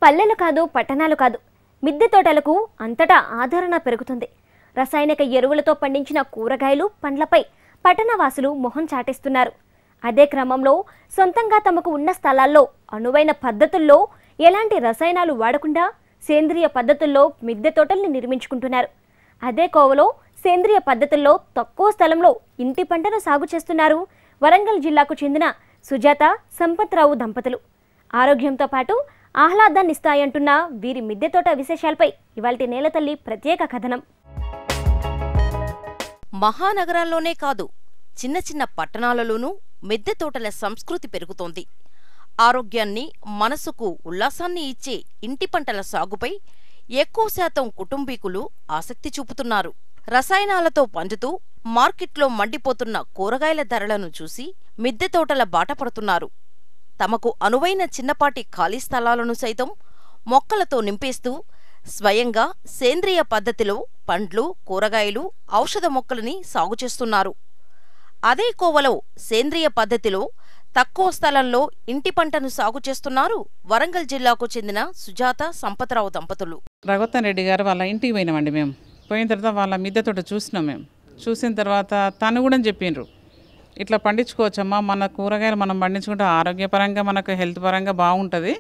పల్లెలు కాదు పట్టణాలు కాదు, మిద్దె తోటలకు అంతటా ఆదరణ పెరుగుతుంది. రసాయనిక ఎరువులతో పండించిన కూరగాయలు, పండ్లపై పట్టణవాసులు మొహం చాటేస్తున్నారు. అదే క్రమంలో సొంతంగా తమకు ఉన్న స్థలాల్లో అనువైన పద్ధతుల్లో ఎలాంటి రసాయనాలు వాడకుండా సేంద్రియ పద్ధతుల్లో మిద్దె తోటల్ని నిర్మించుకుంటున్నారు. అదే కోవలో సేంద్రియ పద్ధతుల్లో తక్కువ స్థలంలో ఇంటి పంటను సాగు చేస్తున్నారు వరంగల్ జిల్లాకు చెందిన సుజాత, సంపత్రావు దంపతులు. ఆరోగ్యంతో పాటు ఆహ్లాదాన్ని ఇస్తాయంటున్న వీరి మిద్దె తోట విశేషాలపై ఇవాల్టి నేలతల్లి ప్రత్యేక కథనం. మహానగరాల్లోనే కాదు, చిన్న చిన్న పట్టణాలలోనూ మిద్దె తోటల సంస్కృతి పెరుగుతోంది. ఆరోగ్యాన్ని, మనసుకు ఉల్లాసాన్ని ఇచ్చే ఇంటి పంటల సాగుపై ఎక్కువ శాతం కుటుంబీకులు ఆసక్తి చూపుతున్నారు. రసాయనాలతో పండుతూ మార్కెట్లో మండిపోతున్న కూరగాయల ధరలను చూసి మిద్దె తోటల బాట పడుతున్నారు. తమకు అనువైన చిన్నపాటి ఖాళీ స్థలాలను సైతం మొక్కలతో నింపేస్తూ స్వయంగా సేంద్రియ పద్ధతిలో పండ్లు, కూరగాయలు, ఔషధ మొక్కలని సాగు చేస్తున్నారు. అదే కోవలో సేంద్రియ పద్ధతిలో తక్కువ స్థలంలో ఇంటి పంటను సాగు చేస్తున్నారు వరంగల్ జిల్లాకు చెందిన సుజాత, సంపత్రావు దంపతులు. రఘువతన్ రెడ్డి గారు వాళ్ళ ఇంటికి పోయినామండి. మేము పోయిన తర్వాత వాళ్ళ మిద్దె తోట చూసినాం. మేము చూసిన తర్వాత తను కూడా చెప్పిండ్రు, ఇట్లా పండించుకోవచ్చమ్మా, మన కూరగాయలు మనం పండించుకుంటే ఆరోగ్యపరంగా మనకు హెల్త్ పరంగా బాగుంటుంది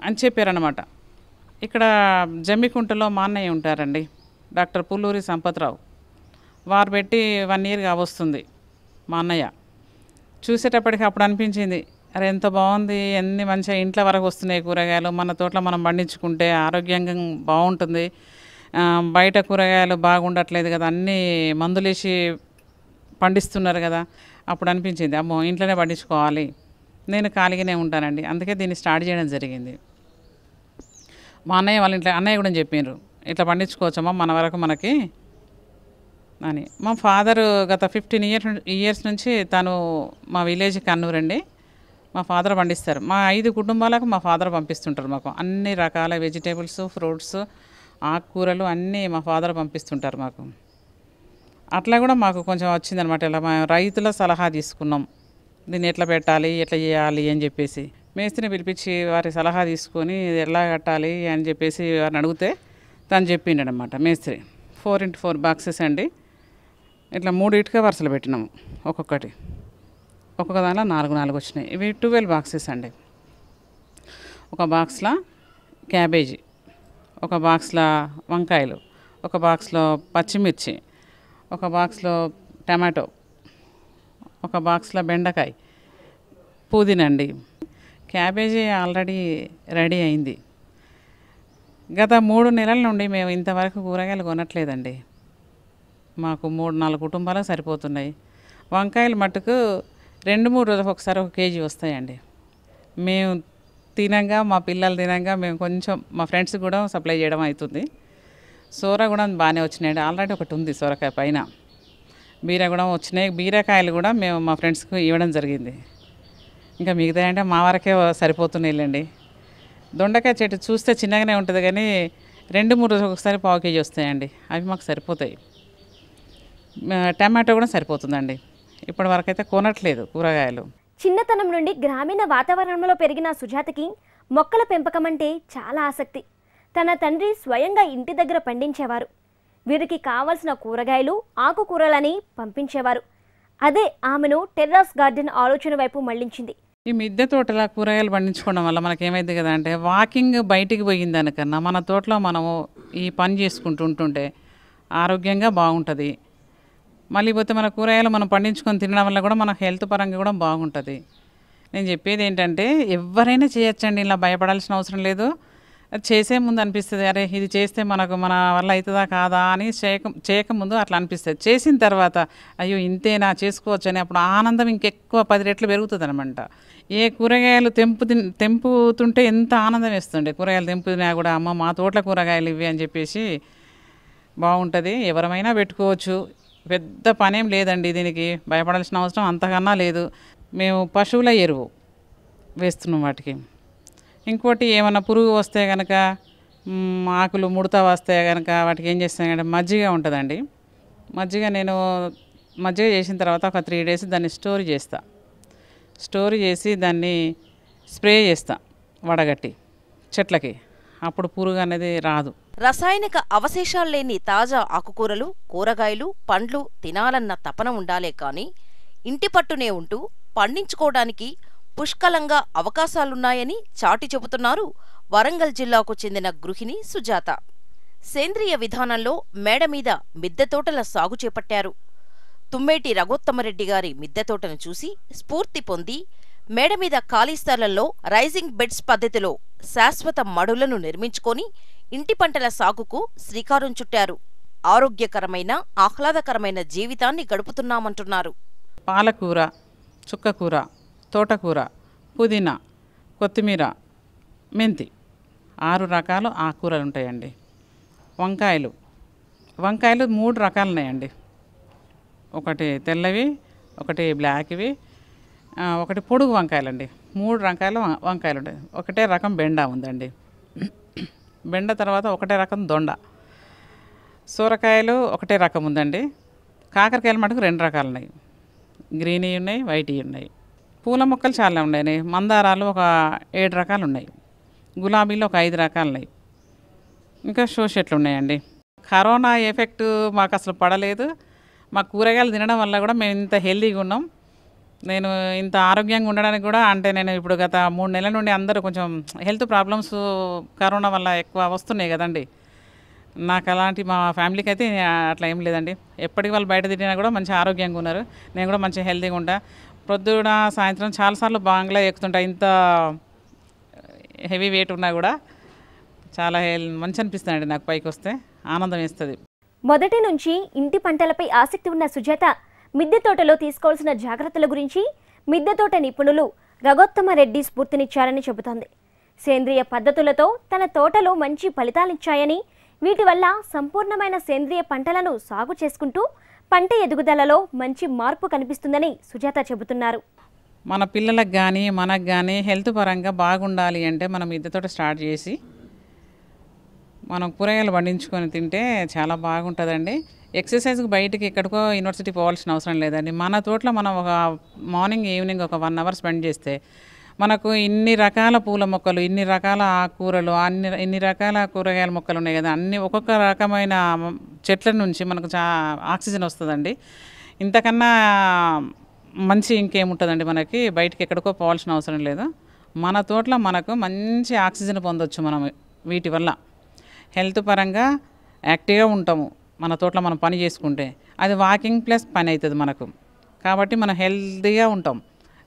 అని చెప్పారనమాట. ఇక్కడ జమ్మికుంటలో మా అన్నయ్య ఉంటారండి, డాక్టర్ పుల్లూరి సంపత్రావు. వారు పెట్టి 1 year కావస్తుంది. మా అన్నయ్య చూసేటప్పటికి అప్పుడు అనిపించింది, అరే ఎంత బాగుంది, ఎన్ని మంచిగా ఇంట్లో వరకు వస్తున్నాయి కూరగాయలు, మన తోటలో మనం పండించుకుంటే ఆరోగ్యంగా బాగుంటుంది, బయట కూరగాయలు బాగుండట్లేదు కదా, అన్నీ మందులేసి పండిస్తున్నారు కదా. అప్పుడు అనిపించింది, అమ్మో ఇంట్లోనే పండించుకోవాలి, నేను ఖాళీగానే ఉంటానండి, అందుకే దీన్ని స్టార్ట్ చేయడం జరిగింది. మా అన్నయ్య వాళ్ళ ఇంట్లో అన్నయ్య కూడా చెప్పినారు, ఇట్లా పండించుకోవచ్చమ్మా మన వరకు మనకి అని. మా ఫాదరు గత 15 years నుంచి తను మా విలేజ్ కన్నూరండి. మా ఫాదర్ పండిస్తారు. మా 5 కుటుంబాలకు మా ఫాదర్ పంపిస్తుంటారు. మాకు అన్ని రకాల వెజిటేబుల్స్, ఫ్రూట్స్, ఆకుకూరలు అన్నీ మా ఫాదర్ పంపిస్తుంటారు మాకు. అట్లా కూడా మాకు కొంచెం వచ్చిందనమాట. ఇలా మా రైతుల సలహా తీసుకున్నాం, దీన్ని ఎట్లా పెట్టాలి, ఎట్లా చేయాలి అని చెప్పేసి. మేస్త్రిని పిలిపించి వారి సలహా తీసుకొని ఎలా కట్టాలి అని చెప్పేసి వారిని అడిగితే తను చెప్పిండనమాట. మేస్త్రి 4x4 బాక్సెస్ అండి, ఇట్లా 3 ఇటుక వరుసలు పెట్టినాము. ఒక్కొక్క దానిలో 4 వచ్చినాయి. ఇవి 12 బాక్సెస్ అండి. ఒక బాక్స్లో క్యాబేజీ, ఒక బాక్స్లో వంకాయలు, ఒక బాక్స్లో పచ్చిమిర్చి, ఒక బాక్స్లో టమాటో, ఒక బాక్స్లో బెండకాయ, పుదీనా అండి. క్యాబేజీ ఆల్రెడీ రెడీ అయింది. గత 3 నెలల నుండి మేము ఇంతవరకు కూరగాయలు కొనట్లేదండి. మాకు 3-4 కుటుంబాలకు సరిపోతున్నాయి. వంకాయలు మట్టుకు 2-3 రోజులకు ఒకసారి 1 kg వస్తాయండి. మేము తినంగా, మా పిల్లలు తినంగా మేము కొంచెం మా ఫ్రెండ్స్ కూడా సప్లై చేయడం అవుతుంది. సోర కూడా బాగానే వచ్చినాయండి. ఆల్రెడీ ఒకటి ఉంది సొరకాయ పైన. బీర కూడా వచ్చినాయి. బీరకాయలు కూడా మేము మా ఫ్రెండ్స్కి ఇవ్వడం జరిగింది. ఇంకా మిగతా అంటే మా వరకే సరిపోతున్నాయిలేండి. దొండకాయ చెట్టు చూస్తే చిన్నగానే ఉంటుంది కానీ 2-3 రోజులకు ఒకసారి 1/4 kg వస్తాయండి. అవి మాకు సరిపోతాయి. టమాటో కూడా సరిపోతుందండి. ఇప్పటి వరకు అయితే కొనట్లేదు కూరగాయలు. చిన్నతనం నుండి గ్రామీణ వాతావరణంలో పెరిగిన సుజాతకి మొక్కల పెంపకం అంటే చాలా ఆసక్తి. తన తండ్రి స్వయంగా ఇంటి దగ్గర పండించేవారు. వీరికి కావలసిన కూరగాయలు, ఆకుకూరలని పంపించేవారు. అదే ఆమెను టెర్రస్ గార్డెన్ ఆలోచన వైపు మళ్లించింది. ఈ మిద్దె తోటల కూరగాయలు పండించుకోవడం వల్ల మనకేమైంది కదా అంటే, వాకింగ్ బయటికి పోయిన దానికన్నా మన తోటలో మనము ఈ పని చేసుకుంటూ ఉంటుంటే ఆరోగ్యంగా బాగుంటుంది. మళ్ళీ పోతే మన కూరగాయలు మనం పండించుకొని తినడం వల్ల కూడా మన హెల్త్ పరంగా కూడా బాగుంటుంది. నేను చెప్పేది ఏంటంటే, ఎవరైనా చేయొచ్చండి, ఇలా భయపడాల్సిన అవసరం లేదు. అది చేసే ముందు అనిపిస్తుంది, అరే ఇది చేస్తే మన వల్ల అవుతుందా కాదా అని చేయకముందు అట్లా అనిపిస్తుంది. చేసిన తర్వాత అయ్యో ఇంతేనా చేసుకోవచ్చు అని అప్పుడు ఆనందం ఇంకెక్కువ 10 రెట్లు పెరుగుతుంది అనమాట. ఏ కూరగాయలు తెంపుతుంటే ఎంత ఆనందం వేస్తుండే. కూరగాయలు తెంపుతున్నా కూడా అమ్మ మా తోటల కూరగాయలు ఇవి అని చెప్పేసి బాగుంటుంది. ఎవరమైనా పెట్టుకోవచ్చు, పెద్ద పనేం లేదండి, దీనికి భయపడాల్సిన అవసరం అంతకన్నా లేదు. మేము పశువుల ఎరువు వేస్తున్నాం వాటికి. ఇంకోటి ఏమన్నా పురుగు వస్తే కనుక, ఆకులు ముడత వస్తే కనుక వాటికి ఏం చేస్తాం అంటే మజ్జిగ ఉంటుందండి. మజ్జిగ చేసిన తర్వాత ఒక 3 days దాన్ని స్టోర్ చేసి దాన్ని స్ప్రే చేస్తా వడగట్టి. చెట్లకి, అప్పుడు పురుగు అనేది రాదు. రసాయనిక అవశేషాలు లేని తాజా ఆకుకూరలు, కూరగాయలు, పండ్లు తినాలన్న తపన ఉండాలే కాని ఇంటి పట్టునే ఉంటూ పండించుకోవడానికి పుష్కలంగా అవకాశాలున్నాయని చాటి చెబుతున్నారు వరంగల్ జిల్లాకు చెందిన గృహిణి సుజాత. సేంద్రియ విధానంలో మేడమీద మిద్దెతోటల సాగు చేపట్టారు. తుమ్మేటి రఘోత్తమరెడ్డి గారి మిద్దెతోటను చూసి స్ఫూర్తి పొంది మేడమీద ఖాళీ స్థలంలో రైజింగ్ బెడ్స్ పద్ధతిలో శాశ్వత మడులను నిర్మించుకొని ఇంటి పంటల సాగుకు శ్రీకారం చుట్టారు. ఆరోగ్యకరమైన, ఆహ్లాదకరమైన జీవితాన్ని గడుపుతున్నామంటున్నారు. పాలకూర, చుక్కకూర, తోటకూర, పుదీనా, కొత్తిమీర, మెంతి 6 రకాలు ఆకుకూరలు ఉంటాయండి. వంకాయలు 3 రకాలు ఉన్నాయండి. ఒకటి తెల్లవి, ఒకటి బ్లాక్వి, ఒకటి పొడుగు వంకాయలండి. 3 రకాల వంకాయలు ఉంటాయి. ఒకటే రకం బెండ ఉందండి. బెండ తర్వాత ఒకటే రకం దొండ. సొరకాయలు ఒకటే రకం ఉందండి. కాకరకాయలు మటుకు 2 రకాలు ఉన్నాయి. గ్రీనీ ఉన్నాయి, వైటీ ఉన్నాయి. పూల మొక్కలు చాలా ఉన్నాయి. మందారాలు ఒక 7 రకాలు ఉన్నాయి. గులాబీలు ఒక 5 రకాలు ఉన్నాయి. ఇంకా షో చెట్లు ఉన్నాయండి. కరోనా ఎఫెక్ట్ మాకు అసలు పడలేదు. మా కూరగాయలు తినడం వల్ల కూడా మేము ఇంత హెల్తీగా ఉన్నాం. నేను ఇంత ఆరోగ్యంగా ఉండడానికి కూడా అంటే నేను ఇప్పుడు గత 3 నెలల నుండి అందరూ కొంచెం హెల్త్ ప్రాబ్లమ్స్ కరోనా వల్ల ఎక్కువ వస్తున్నాయి కదండి. నాకు అలాంటి మా ఫ్యామిలీకి అయితే అట్లా ఏం లేదండి. ఎప్పటికి వాళ్ళు బయట తిరిగినా కూడా మంచి ఆరోగ్యంగా ఉన్నారు. నేను కూడా మంచి హెల్తీగా ఉంటా. ప్రొద్దున సాయంత్రం చాలాసార్లు బాంగ్లా ఎక్కుతుంటా. ఇంత హెవీ వెయిట్ ఉన్నా కూడా చాలా మంచి అనిపిస్తుందండి. నాకు పైకి వస్తే ఆనందం వేస్తుంది. మొదటి నుంచి ఇంటి పంటలపై ఆసక్తి ఉన్న సుజాత మిద్దె తోటలో తీసుకోవాల్సిన జాగ్రత్తల గురించి మిద్దె తోట నిపుణులు రఘోత్తమరెడ్డి స్ఫూర్తినిచ్చారని చెబుతోంది. సేంద్రియ పద్ధతులతో తన తోటలో మంచి ఫలితాలిచ్చాయని, వీటి వల్ల సంపూర్ణమైన సేంద్రియ పంటలను సాగు చేసుకుంటూ పంట ఎదుగుదలలో మంచి మార్పు కనిపిస్తుందని సుజాత చెబుతున్నారు. మన పిల్లలకు కానీ మనకు కానీ హెల్త్ పరంగా బాగుండాలి అంటే మనం మిద్దె తోట స్టార్ట్ చేసి మనం కూరగాయలు పండించుకొని తింటే చాలా బాగుంటుందండి. ఎక్సర్సైజ్కి బయటికి ఎక్కడికో యూనివర్సిటీ పోవాల్సిన అవసరం లేదండి. మన తోటలో మనం ఒక మార్నింగ్ ఈవినింగ్ ఒక 1 అవర్ స్పెండ్ చేస్తే మనకు ఇన్ని రకాల పూల మొక్కలు, ఇన్ని రకాల ఆకుకూరలు, ఇన్ని రకాల కూరగాయల మొక్కలు ఉన్నాయి కదా, అన్ని ఒక్కొక్క రకమైన చెట్ల నుంచి మనకు ఆక్సిజన్ వస్తుందండి. ఇంతకన్నా మంచి ఇంకేముంటుందండి. మనకి బయటికి ఎక్కడికో పోవాల్సిన అవసరం లేదు. మన తోటలో మనకు మంచి ఆక్సిజన్ పొందొచ్చు. మనం వీటి వల్ల హెల్త్ పరంగా యాక్టివ్గా ఉంటాము. మన తోటలో మనం పని చేసుకుంటే అది వాకింగ్ ప్లస్ పని అవుతుంది మనకు. కాబట్టి మనం హెల్తీగా ఉంటాం.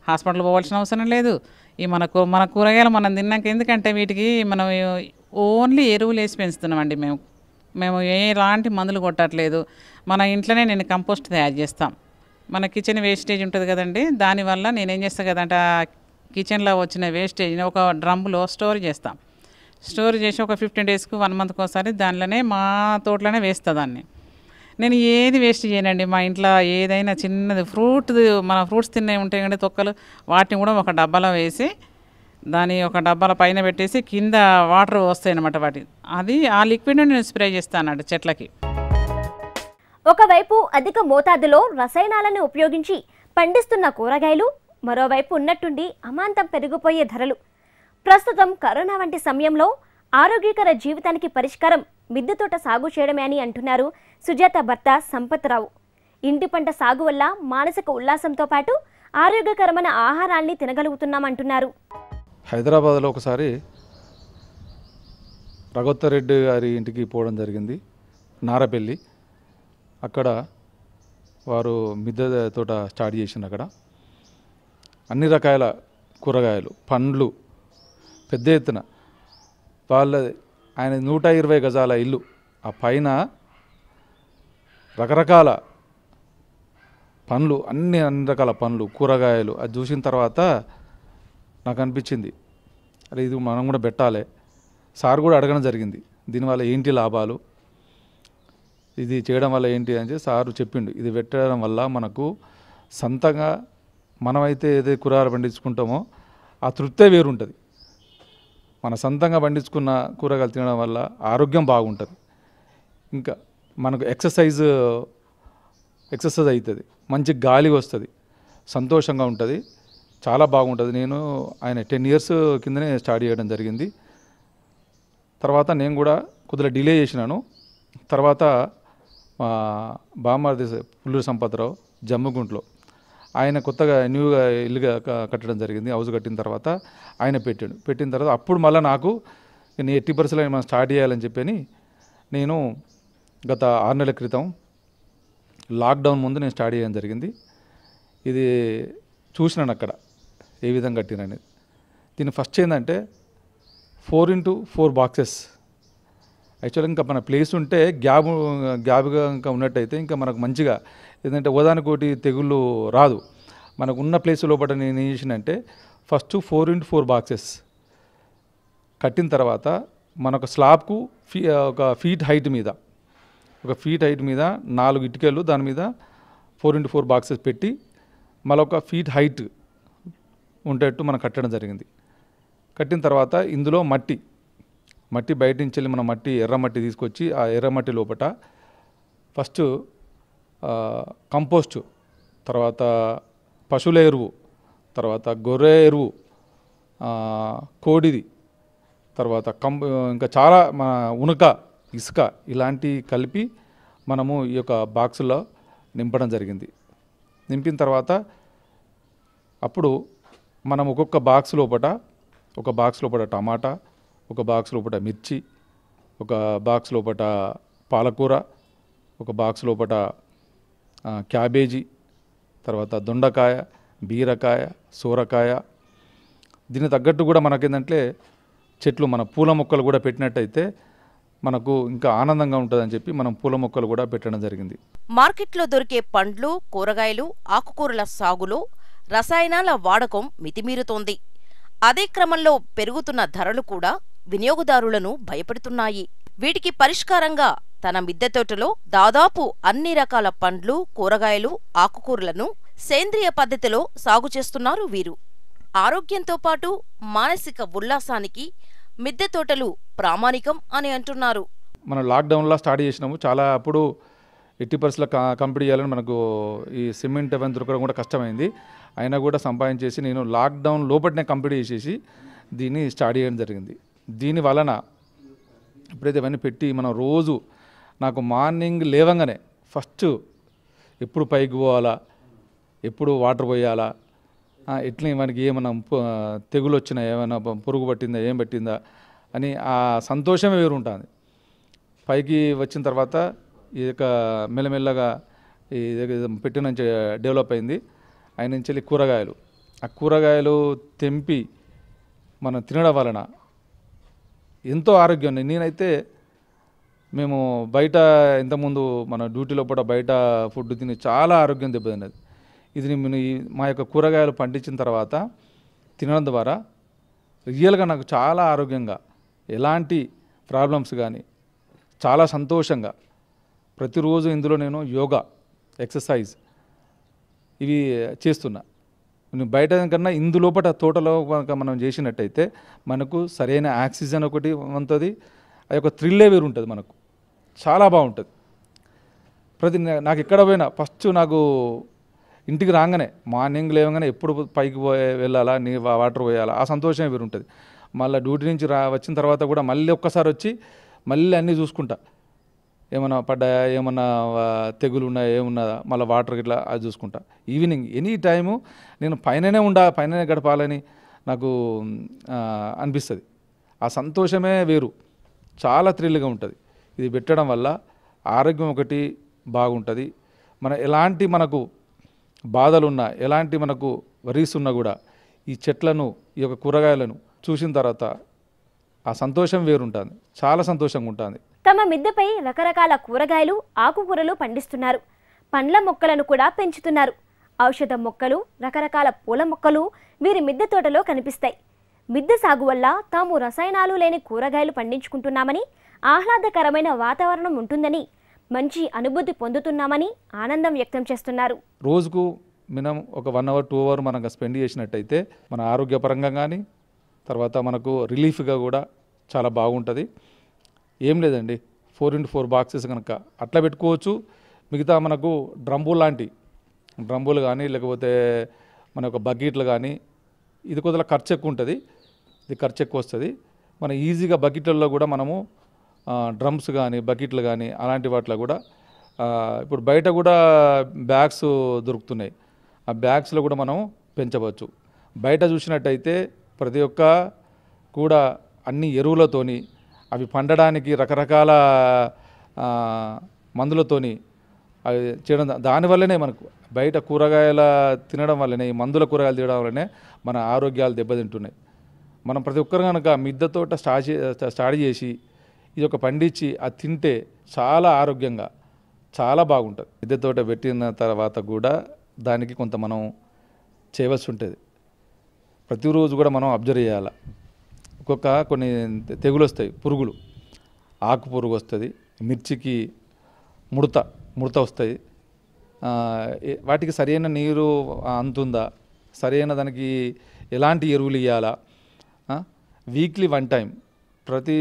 హాస్పిటల్ పోవాల్సిన అవసరం లేదు. మన కూరగాయలు మనం తిన్నాక, ఎందుకంటే వీటికి మనం ఓన్లీ ఎరువులు వేసి పెంచుతున్నామండి. మేము ఎలాంటి మందులు కొట్టట్లేదు. మన ఇంట్లోనే నేను కంపోస్ట్ తయారు చేస్తాం. మన కిచెన్ వేస్టేజ్ ఉంటుంది కదండి, దానివల్ల నేనేం చేస్తాను కదంటే కిచెన్లో వచ్చిన వేస్టేజ్ని ఒక డ్రమ్లో స్టోర్ చేస్తాం. స్టోర్ చేసి ఒక 15 డేస్కు 1 మంత్కి ఒకసారి దానిలోనే మా తోటలోనే వేస్తా దాన్ని. నేను ఏది వేస్ట్ చేయనండి. మా ఇంట్లో ఏదైనా చిన్నది మన ఫ్రూట్స్ తినే ఉంటాయి కంటే తొక్కలు, వాటిని కూడా ఒక డబ్బాలో వేసి దాని ఒక డబ్బాల పైన పెట్టేసి కింద వాటర్ వస్తాయి అన్నమాట. అది ఆ లిక్విడ్ని నేను స్ప్రే చేస్తాను చెట్లకి. ఒకవైపు అధిక మోతాదులో రసాయనాలను ఉపయోగించి పండిస్తున్న కూరగాయలు, మరోవైపు ఉన్నట్టుండి అమాంతం పెరిగిపోయే ధరలు. ప్రస్తుతం కరోనా వంటి సమయంలో ఆరోగ్యకర జీవితానికి పరిష్కారం మిద్దె తోట సాగు చేయడమే అని అంటున్నారు సుజాత భర్త సంపత్రావు. ఇంటి పంట సాగు వల్ల మానసిక ఉల్లాసంతో పాటు ఆరోగ్యకరమైన ఆహారాన్ని తినగలుగుతున్నామంటున్నారు. హైదరాబాద్లో ఒకసారి రఘోత్తరెడ్డి గారి ఇంటికి పోవడం జరిగింది, నారపల్లి. అక్కడ వారు మిద్దె తోట స్టార్ట్ చేసింది. అక్కడ అన్ని రకాల కూరగాయలు, పండ్లు పెద్ద ఎత్తున. ఆయన 120 గజాల ఇల్లు, ఆ పైన రకరకాల పండ్లు, అన్ని రకాల పండ్లు, కూరగాయలు. అది చూసిన తర్వాత నాకు అనిపించింది, అరే ఇది మనం కూడా పెట్టాలి. సార్ కూడా అడగడం జరిగింది, దీనివల్ల ఏంటి లాభాలు, ఇది చేయడం వల్ల ఏంటి అని సారు చెప్పిండు. ఇది పెట్టడం వల్ల మనకు సొంతంగా మనమైతే ఏదైతే కూరగాయలు పండించుకుంటామో ఆ తృప్తే వేరుంటుంది. మన సొంతంగా పండించుకున్న కూరగాయలు తినడం వల్ల ఆరోగ్యం బాగుంటుంది. ఇంకా మనకు ఎక్సర్సైజ్ అవుతుంది, మంచి గాలి వస్తుంది, సంతోషంగా ఉంటుంది, చాలా బాగుంటుంది. ఆయన 10 ఇయర్స్ కిందనే స్టార్ట్ చేయడం జరిగింది. తర్వాత నేను కూడా కొద్దిగా డిలే చేసినాను. తర్వాత మా బామ్మర్ది పుల్లూరు సంపత్రావు జమ్మిగుంట్లో ఆయన కొత్తగా న్యూగా ఇల్లుగా కట్టడం జరిగింది. హౌస్ కట్టిన తర్వాత ఆయన పెట్టిన తర్వాత అప్పుడు మళ్ళీ నాకు నేను 80% మనం స్టార్ట్ చేయాలని చెప్పని నేను గత 6 నెలల క్రితం లాక్డౌన్ ముందు నేను స్టార్ట్ చేయడం జరిగింది. ఇది చూసినాను అక్కడ ఏ విధంగా కట్టిననేది. దీని ఫస్ట్ ఏంటంటే 4x4 బాక్సెస్. యాక్చువల్గా ఇంకా మన ప్లేస్ ఉంటే గ్యాబ్గా ఇంకా ఉన్నట్టయితే ఇంకా మనకు మంచిగా ఏంటంటే ఓదానికోటి తెగుళ్ళు రాదు. మనకు ఉన్న ప్లేస్ లోపల నేను ఏం చేసినంటే ఫస్ట్ 4x4 బాక్సెస్ కట్టిన తర్వాత మనకు స్లాబ్కు ఒక ఫీట్ హైట్ మీద 4 ఇటుకలు దాని మీద 4x4 బాక్సెస్ పెట్టి మళ్ళీ ఒక ఫీట్ హైట్ ఉండేట్టు మనం కట్టడం జరిగింది. కట్టిన తర్వాత ఇందులో మట్టి బయట నుంచి వెళ్ళి మన ఎర్రమట్టి తీసుకొచ్చి ఆ ఎర్రమట్టి లోపల ఫస్ట్ కంపోస్టు, తర్వాత పశువుల ఎరువు, తర్వాత గొర్రె ఎరువు, కోడిది, తర్వాత ఇంకా చాలా మన ఉనక, ఇసుక ఇలాంటివి కలిపి మనము ఈ యొక్క బాక్సులో నింపడం జరిగింది. నింపిన తర్వాత అప్పుడు మనం ఒక్కొక్క బాక్స్ లోపల టమాటా, ఒక బాక్స్ లోపల మిర్చి, ఒక బాక్స్ లోపల పాలకూర, ఒక బాక్స్ లోపల క్యాబేజీ, తర్వాత దొండకాయ, బీరకాయ, సోరకాయ. దీనికి తగ్గట్టు కూడా మనకేంటంటే చెట్లు మన పూల మొక్కలు కూడా పెట్టినట్టయితే మనకు ఇంకా ఆనందంగా ఉంటుందని చెప్పి మనం పూల మొక్కలు కూడా పెట్టడం జరిగింది. మార్కెట్లో దొరికే పండ్లు, కూరగాయలు, ఆకుకూరల సాగులో రసాయనాల వాడకం మితిమీరుతోంది. అదే క్రమంలో పెరుగుతున్న ధరలు కూడా వినియోగదారులను భయపెడుతున్నాయి. వీటికి పరిష్కారంగా తన మిద్దె తోటలో దాదాపు అన్ని రకాల పండ్లు, కూరగాయలు, ఆకుకూరలను సేంద్రియ పద్ధతిలో సాగు చేస్తున్నారు వీరు. ఆరోగ్యంతో పాటు మానసిక ఉల్లాసానికి మిద్దె తోటలు ప్రామాణికం అని అంటున్నారు. మనం లాక్డౌన్లో స్టార్ట్ చేసినాము. చాలా అప్పుడు 80% కంప్లీట్ చేయాలని మనకు ఈ సిమెంట్ అవన్నీ దొరకడం కూడా కష్టమైంది. అయినా కూడా సంపాదించేసి నేను లాక్డౌన్ లోపలనే కంప్లీట్ చేసేసి దీన్ని స్టార్ట్ చేయడం జరిగింది. దీని వలన ఎప్పుడైతే ఇవన్నీ పెట్టి మనం రోజు నాకు మార్నింగ్ లేవంగానే ఫస్ట్ ఎప్పుడు పైకి పోవాలా, ఎప్పుడు వాటర్ పోయాలా, ఎట్లా మనకి ఏమన్నా తెగులు వచ్చినా, ఏమైనా పురుగు పట్టిందా, ఏం పట్టిందా అని ఆ సంతోషమే వేరు ఉంటుంది. పైకి వచ్చిన తర్వాత ఈ యొక్క మెల్లమెల్లగా ఈ పెట్టిన నుంచి డెవలప్ అయింది. ఆయన నుంచి వెళ్ళి ఆ కూరగాయలు తెంపి మనం తినడం వలన ఎంతో ఆరోగ్యం. నేనైతే మేము బయట ఇంతకుముందు మన డ్యూటీలో కూడా బయట ఫుడ్ తిని చాలా ఆరోగ్యం దెబ్బతిన్నది. ఇది మా యొక్క కూరగాయలు పండించిన తర్వాత తినడం ద్వారా రియల్గా నాకు చాలా ఆరోగ్యంగా, ఎలాంటి ప్రాబ్లమ్స్ కానీ చాలా సంతోషంగా ప్రతిరోజు ఇందులో నేను యోగా, ఎక్సర్సైజ్ ఇవి చేస్తున్నా. బయట కన్నా ఇందులోపట తోటలో కనుక మనం చేసినట్టయితే మనకు సరైన ఆక్సిజన్ ఒకటి ఉంటుంది. ఆ యొక్క థ్రిల్లే వేరు ఉంటుంది, మనకు చాలా బాగుంటుంది. నాకు ఎక్కడ పోయినా ఫస్ట్ నాకు ఇంటికి రాగానే మార్నింగ్ లేవగానే ఎప్పుడు పైకి వెళ్ళాలా, వాటర్ పోయాలా, ఆ సంతోషమే వేరు ఉంటుంది. మళ్ళీ డ్యూటీ నుంచి వచ్చిన తర్వాత కూడా మళ్ళీ ఒక్కసారి వచ్చి మళ్ళీ అన్నీ చూసుకుంటా, ఏమన్నా పడ్డాయా, ఏమన్నా తెగులు ఉన్నాయా, ఏమున్నదా, మళ్ళీ వాటర్ ఇట్లా అది చూసుకుంటా. ఈవినింగ్ ఎనీ టైము నేను పైననే గడపాలని నాకు అనిపిస్తుంది. ఆ సంతోషమే వేరు, చాలా థ్రిల్గా ఉంటుంది. ఇది పెట్టడం వల్ల ఆరోగ్యం ఒకటి బాగుంటుంది. ఎలాంటి మనకు బాధలున్నా, ఎలాంటి మనకు వరీస్ ఉన్నా కూడా ఈ చెట్లను, ఈ యొక్క కూరగాయలను చూసిన తర్వాత ఆ సంతోషం వేరుంటుంది, చాలా సంతోషంగా ఉంటుంది. తమ మిద్దెపై రకరకాల కూరగాయలు, ఆకుకూరలు పండిస్తున్నారు. పండ్ల మొక్కలను కూడా పెంచుతున్నారు. ఔషధ మొక్కలు, రకరకాల పూల మొక్కలు వీరి మిద్దె తోటలో కనిపిస్తాయి. మిద్దె సాగు వల్ల తాము రసాయనాలు లేని కూరగాయలు పండించుకుంటున్నామని, ఆహ్లాదకరమైన వాతావరణం ఉంటుందని, మంచి అనుభూతి పొందుతున్నామని ఆనందం వ్యక్తం చేస్తున్నారు. రోజుకు మినిమం ఒక 1 hour 2 hour మనం స్పెండ్ చేసినట్టయితే మన ఆరోగ్యపరంగా కానీ తర్వాత మనకు రిలీఫ్గా కూడా చాలా బాగుంటుంది. ఏం లేదండి, 4x4 బాక్సెస్ కనుక అట్లా పెట్టుకోవచ్చు. మిగతా మనకు డ్రమ్ములు కానీ లేకపోతే మన యొక్క బకెట్లు కానీ ఇది కొద్దిగా ఖర్చు ఎక్కువ ఉంటుంది. ఇది ఖర్చు ఎక్కువ వస్తుంది. మన ఈజీగా బకెట్లలో కూడా మనము డ్రమ్స్ కానీ బకెట్లు కానీ అలాంటి వాటిలో కూడా ఇప్పుడు బయట కూడా బ్యాగ్స్ దొరుకుతున్నాయి. ఆ బ్యాగ్స్లో కూడా మనం పెంచవచ్చు. బయట చూసినట్టయితే ప్రతి ఒక్క కూడా అన్ని ఎరువులతోని అవి పండడానికి రకరకాల మందులతోని అవి చేయడం, దానివల్లనే మనకు బయట కూరగాయల తినడం వల్లనే, ఈ మందుల కూరగాయలు తినడం వల్లనే మన ఆరోగ్యాలు దెబ్బతింటున్నాయి. మనం ప్రతి ఒక్కరు కనుక మిద్దె తోట స్టార్ట్ చేసి ఇది ఒక పండించి అది తింటే చాలా ఆరోగ్యంగా చాలా బాగుంటుంది. మిద్దె తోట పెట్టిన తర్వాత కూడా దానికి కొంత మనం చేయవలసి ఉంటుంది. ప్రతిరోజు కూడా మనం అబ్జర్వ్ చేయాలి. కొన్ని తెగులు వస్తాయి, పురుగులు, ఆకు పురుగు వస్తుంది, మిర్చికి ముడత వస్తాయి. వాటికి సరైన నీరు అందుతుందా, సరైన దానికి ఎలాంటి ఎరువులు ఇవ్వాలా, వీక్లీ 1 టైం, ప్రతి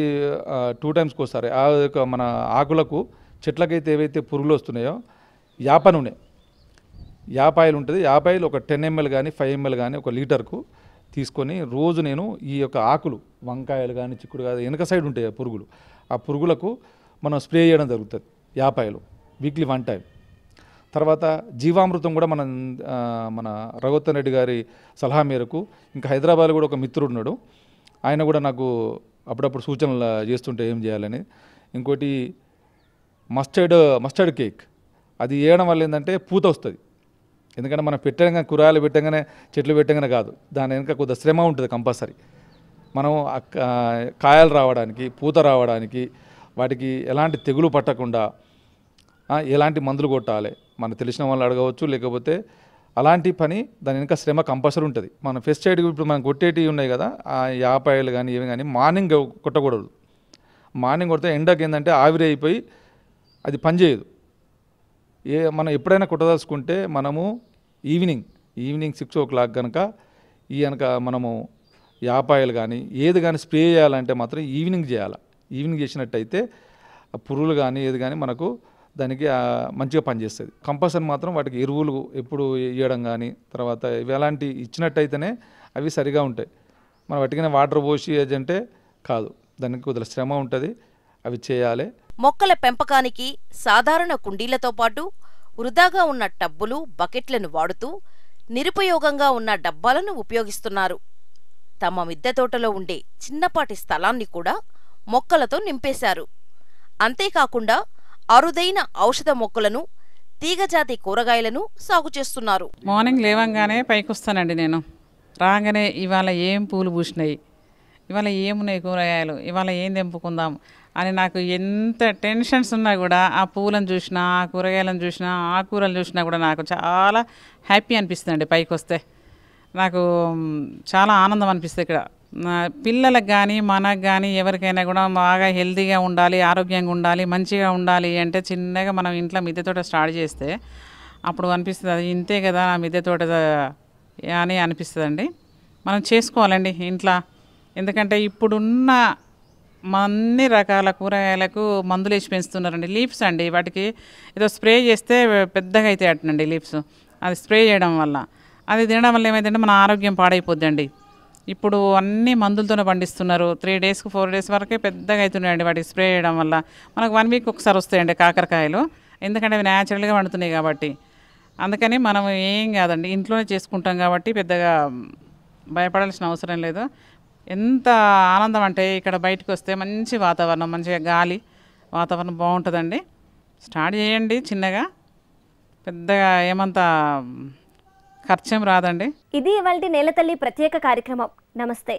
2 టైమ్స్కి వస్తారు. మన ఆకులకు చెట్లకైతే ఏవైతే పురుగులు వస్తున్నాయో యాపాయిల్ ఉంటుంది. యాపాయిల్ ఒక 10 ml కానీ 5 ml కానీ 1 లీటర్కు తీసుకొని రోజు నేను ఈ యొక్క ఆకులు, వంకాయలు కానీ చిక్కుడు కానీ వెనక సైడ్ ఉంటాయి పురుగులు, ఆ పురుగులకు మనం స్ప్రే చేయడం జరుగుతుంది. యాపాయిలు వీక్లీ 1 టైం. తర్వాత జీవామృతం కూడా మన రఘువత్తం రెడ్డి గారి సలహా మేరకు ఇంకా హైదరాబాద్లో కూడా ఒక మిత్రుడు ఉన్నాడు, ఆయన కూడా నాకు అప్పుడప్పుడు సూచనలు చేస్తుంటే ఏం చేయాలని. ఇంకోటి మస్టర్డ్ కేక్, అది వేయడం వల్ల ఏంటంటే పూత వస్తుంది. ఎందుకంటే మనం పెట్టగానే కూరగాయలు పెట్టగానే చెట్లు పెట్టగానే కాదు, దాని వెనక కొద్దిగా శ్రమ ఉంటుంది కంపల్సరీ. మనం కాయలు రావడానికి, పూత రావడానికి, వాటికి ఎలాంటి తెగులు పట్టకుండా ఎలాంటి మందులు కొట్టాలి మనకు తెలిసిన వాళ్ళు అడగవచ్చు. లేకపోతే అలాంటి పని దాని వెనక శ్రమ కంపల్సరీ ఉంటుంది. మన పెస్టిసైడ్ ఇప్పుడు మనం కొట్టేటివి ఉన్నాయి కదా, ఆ యాపాయలు కానీ ఏమి కానీ మార్నింగ్ కొట్టకూడదు. మార్నింగ్ కొడితే ఎండకి ఏంటంటే ఆవిరి అయిపోయి అది పనిచేయదు. మనం ఎప్పుడైనా కొట్టదలుచుకుంటే మనము ఈవినింగ్ 6 o'clock కనుక మనము యాపాయలు కానీ ఏది కానీ స్ప్రే చేయాలంటే మాత్రం ఈవినింగ్ చేయాలి. ఈవినింగ్ చేసినట్టయితే పురుగులు కానీ ఏది కానీ మనకు దానికి మంచిగా పనిచేస్తుంది. కంపల్సరీ మాత్రం వాటికి ఎరువులు ఎప్పుడు వేయడం కానీ, తర్వాత ఇవి అలాంటి ఇచ్చినట్టయితేనే అవి సరిగా ఉంటాయి. మనం వాటికనే వాటర్ పోసి అంటే కాదు, దానికి కొద్దిగా శ్రమ ఉంటుంది, అవి చేయాలి. మొక్కల పెంపకానికి సాధారణ కుండీలతో పాటు వృధాగా ఉన్న టబ్బులు, బకెట్లను వాడుతూ నిరుపయోగంగా ఉన్న డబ్బాలను ఉపయోగిస్తున్నారు. తమ మిద్దె తోటలో ఉండే చిన్నపాటి స్థలాన్ని కూడా మొక్కలతో నింపేశారు. అంతేకాకుండా అరుదైన ఔషధ మొక్కలను, తీగజాతి కూరగాయలను సాగు చేస్తున్నారు. మార్నింగ్ లేవంగానే పైకి వస్తానండి. నేను రాగానే ఇవాళ ఏం పూలు పూసినాయి, ఇవాళ ఏమున్నాయి కూరగాయలు, ఇవాళ ఏం తెంపుకుందాం అని నాకు ఎంత టెన్షన్స్ ఉన్నా కూడా ఆ పూలను చూసినా, ఆ కూరగాయలను చూసినా, ఆ కూరలు చూసినా కూడా నాకు చాలా హ్యాపీ అనిపిస్తుంది అండి. పైకి వస్తే నాకు చాలా ఆనందం అనిపిస్తుంది. ఇక్కడ పిల్లలకు కానీ మనకు కానీ ఎవరికైనా కూడా బాగా హెల్తీగా ఉండాలి, ఆరోగ్యంగా ఉండాలి, మంచిగా ఉండాలి అంటే చిన్నగా మనం ఇంట్లో మిద్దె తోట స్టార్ట్ చేస్తే అప్పుడు అనిపిస్తుంది అది ఇంతే కదా నా మిద్దె తోట అని అనిపిస్తుందండి. మనం చేసుకోవాలండి ఇంట్లో. ఎందుకంటే ఇప్పుడున్న అన్ని రకాల కూరగాయలకు మందులు వేసి పెంచుతున్నారండి. లీవ్స్ అండి, వాటికి ఏదో స్ప్రే చేస్తే పెద్దగా అయితే అట్టనండి లీవ్స్. అది స్ప్రే చేయడం వల్ల, అది తినడం వల్ల ఏమైందంటే మన ఆరోగ్యం పాడైపోద్దండి. ఇప్పుడు అన్ని మందులతోనే పండిస్తున్నారు. 3 days 4 days వరకే పెద్దగా అవుతున్నాయండి వాటికి స్ప్రే చేయడం వల్ల. మనకు 1 week ఒకసారి వస్తాయండి కాకరకాయలు, ఎందుకంటే అవి న్యాచురల్గా పండుతున్నాయి కాబట్టి. అందుకని మనం ఏం కాదండి, ఇంట్లోనే చేసుకుంటాం కాబట్టి పెద్దగా భయపడాల్సిన అవసరం లేదు. ఎంత ఆనందం అంటే ఇక్కడ బయటకు వస్తే మంచి వాతావరణం, మంచిగా గాలి, వాతావరణం బాగుంటుందండి. స్టార్ట్ చేయండి చిన్నగా, పెద్దగా ఏమంతా ఖర్చేం రాదండి. ఇది ఇవాల్టి నేలతల్లి ప్రత్యేక కార్యక్రమం. నమస్తే.